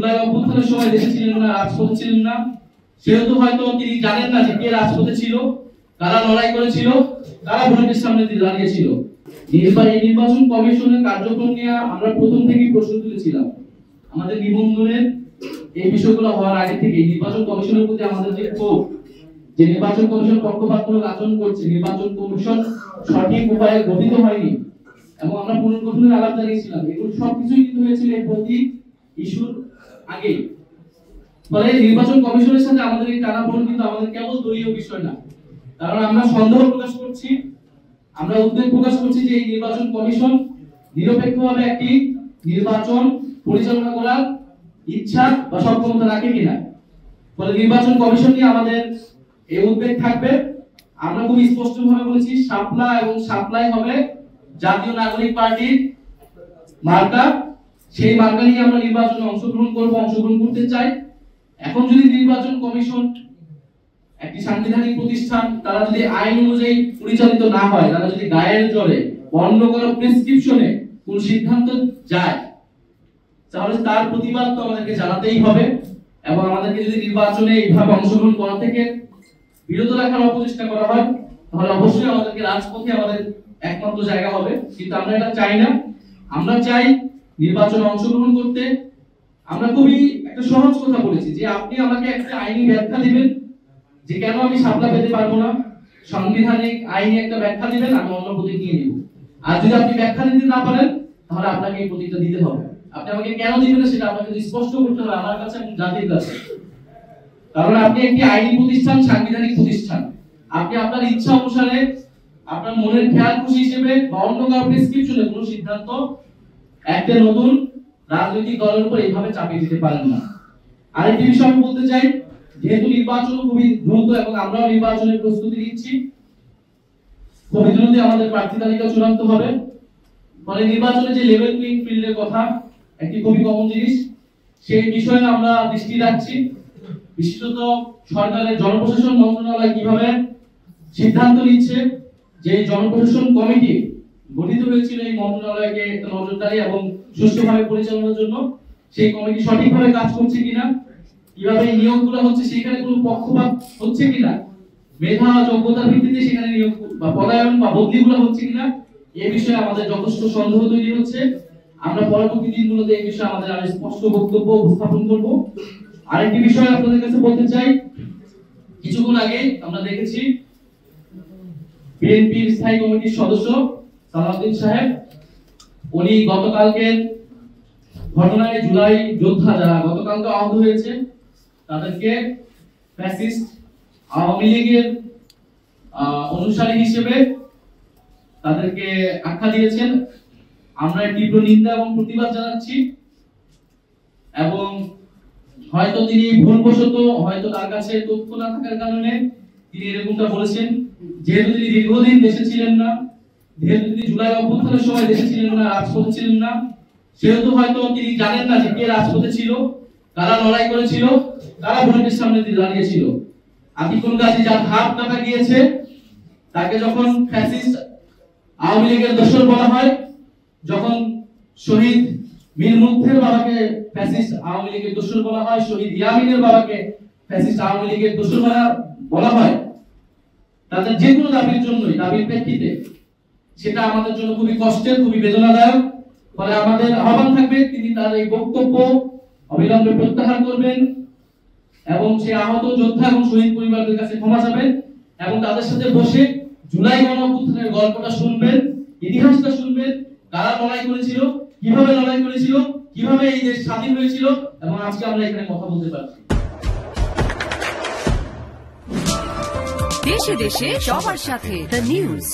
জুলাই অভ্যুত্থানের সময় দেশে ছিলেন না, রাজপথে ছিলেন না, সেহেতু হয়তো তিনি জানেন না যে কে রাজপথে ছিল, কারা লড়াই করেছিল, কারা ভোটের সামনে দাঁড়িয়েছিল। নির্বাচন কমিশনের কার্যক্রম নিয়ে আমরা প্রথম থেকেই প্রশ্ন তুলেছিলাম। আমাদের নিবন্ধনের এই বিষয়গুলো হওয়ার আগে থেকে নির্বাচন কমিশনের প্রতি আমাদের যে ক্ষোভ, যে নির্বাচন কমিশন পক্ষপাতমূলক আচরণ করছে, নির্বাচন কমিশন সঠিক উপায়ে গঠিত হয়নি এবং আমরা পুনর্গঠনের আলাপ জানিয়েছিলাম, এগুলো সবকিছুই কিন্তু হয়েছিল এই প্রতি ইস্যুর আগে। ফলে নির্বাচন কমিশনের সাথে আমাদের এই টানাপোড়েন কিন্তু আমাদের কেবল দলীয় বিষয় না, কারণ আমরা সন্দেহ প্রকাশ করছি, আমরা উদ্বেগ প্রকাশ করছি যে এই নির্বাচন কমিশন নিরপেক্ষভাবে একটি নির্বাচন পরিচালনা করার ইচ্ছা বা সক্ষমতা রাখে কিনা। ফলে নির্বাচন কমিশন নিয়ে আমাদের এই উদ্বেগ থাকবে। আমরা খুব স্পষ্টভাবে বলেছি, শাপলা এবং সাপ্লাই হবে জাতীয় নাগরিক পার্টির মার্কা। সেই মার্কা নিয়ে আমরা নির্বাচনে অংশগ্রহণ করতে চাই। এখন যদি নির্বাচন কমিশন একটি সাংবিধানিক প্রতিষ্ঠান, তারা যদি আইন অনুযায়ী পরিচালিত না হয়, তারা যদি গায়ের জোরে অন্য কোনো প্রেসক্রিপশনে কোন সিদ্ধান্ত যায়, তাহলে তার প্রতিবাদ তো আমাদেরকে জানাতেই হবে এবং আমাদেরকে যদি নির্বাচনে এইভাবে অংশগ্রহণ করা থেকে বিরত রাখার অপচেষ্টা করা হয়, তাহলে অবশ্যই আমাদেরকে রাজপথে আমাদের একমাত্র জায়গা হবে। কিন্তু আমরা এটা চাই না। আমরা চাই নির্বাচনে অংশগ্রহণ করতে। আমরা খুবই একটা সহজ কথা বলেছি যে আপনি আমাকে একটা আইনি ব্যাখ্যা দিবেন যে কেন আমি শাপলা পেতে পারবো না, সাংবিধানিক আইনি একটা ব্যাখ্যা দিবেন, আমি অন্য প্রতীক নিয়ে নিব। আর যদি আপনি ব্যাখ্যা দিতে না পারেন, তাহলে আপনাকে এই প্রতীকটা দিতে হবে। আপনি আমাকে কেন দিবেন না সেটা আপনাকে স্পষ্ট করতে হবে আমার কাছে এবং জাতির কাছে। কারণ আপনি একটি আইনি প্রতিষ্ঠান, সাংবিধানিক প্রতিষ্ঠান, আপনি আপনার ইচ্ছা অনুসারে আপনার মনের খেয়াল খুশি হিসেবে বা অন্য কারো প্রেসক্রিপশনে কোনো সিদ্ধান্ত একটা নতুন রাজনৈতিক দলের উপর এইভাবে চাপিয়ে দিতে পারেন না। আরেকটি বিষয় আমি বলতে চাই, যেহেতু নির্বাচন খুবই দ্রুত এবং আমরাও নির্বাচনের প্রস্তুতি নিচ্ছি, খুবই দ্রুত আমাদের প্রার্থী তালিকা চূড়ান্ত হবে। ফলে নির্বাচনে যে লেভেল প্লেইং ফিল্ডের কথা, একটি খুবই কমন জিনিস, সেই বিষয়ে আমরা দৃষ্টি রাখছি। বিশেষত সরকারের জনপ্রশাসন মন্ত্রণালয় কিভাবে সিদ্ধান্ত নিচ্ছে, যে জনপ্রশাসন কমিটি গঠিত হয়েছিল এই মন্ত্রণালয়কে একটা নজরদারি এবং সুষ্ঠুভাবে পরিচালনার জন্য, সেই কমিটি সঠিকভাবে কাজ করছে কিনা, কিভাবে এই নিয়োগগুলো হচ্ছে সেখানে কোনো পক্ষপাত হচ্ছে কিনা, মেধা যোগ্যতার ভিত্তিতে সেখানে নিয়োগ বা পদায়ন বা বদলিগুলো হচ্ছে কিনা, এই বিষয়ে আমাদের যথেষ্ট সন্দেহ তৈরি হচ্ছে। আমরা পরবর্তী দিনগুলোতে এই বিষয়ে আমাদের আরো স্পষ্ট বক্তব্য উপস্থাপন করব। আরেকটি বিষয় আপনাদের কাছে বলতে চাই, কিছুক্ষণ আগে আমরা দেখেছি বিএনপির স্থায়ী কমিটির সদস্য সালাউদ্দিন সাহেব, উনি গতকালকের ঘটনায় জুলাই যোদ্ধা যারা গতকালকে আহত হয়েছে তাদেরকে ফ্যাসিস্ট আওয়ামী লীগের অনুসারী হিসেবে তাদেরকে আখ্যা দিয়েছেন। আমরা তীব্র নিন্দা এবং প্রতিবাদ জানাচ্ছি এবং হয়তো তিনি ভুলবশত, হয়তো তার কাছে তথ্য না থাকার কারণে তিনি এরকমটা বলেছেন। যেহেতু তিনি দীর্ঘদিন দেশে ছিলেন না, যেহেতু তিনি জুলাই অভ্যুত্থানের সময় দেশে ছিলেন না, রাজপথে ছিলেন না, সেহেতু হয়তো তিনি জানেন না যে কে রাজপথে ছিল, কারা লড়াই করেছিল, কারা ভোটের সামনে দাঁড়িয়েছিল। আতিকুল গাজী যার হাত কাটা গিয়েছে, তাকে যখন ফ্যাসিস্ট আওয়ামী লীগের দোসর বলা হয়, যখন শহীদ মীর মুগ্ধের বাবাকে ফ্যাসিস্ট আওয়ামী লীগের দোসর বলা হয়, শহীদ ইয়ামিনের বাবাকে ফ্যাসিস্ট আওয়ামী লীগের দোসর বলা হয়, তাদের যে কোনো দাবির জন্যই, দাবির প্রেক্ষিতে, সেটা আমাদের জন্য খুবই কষ্টের, খুবই বেদনাদায়ক। ফলে আমাদের আহ্বান থাকবে তিনি তার এই বক্তব্য অবিলম্বে প্রত্যাহার করবেন এবং সেই আহত যোদ্ধা এবং শহীদ পরিবারদের কাছে ক্ষমা চাবেন এবং তাদের সাথে বসে জুলাই গণঅভ্যুত্থানের গল্পটা শুনবেন, ইতিহাসটা শুনবেন, কারা লড়াই করেছিল, কিভাবে লড়াই করেছিল, কিভাবে এই দেশ স্বাধীন হয়েছিল এবং আজকে আমরা এখানে কথা বলতে পারছি। দেশে দেশে সবার সাথে দ্য নিউজ।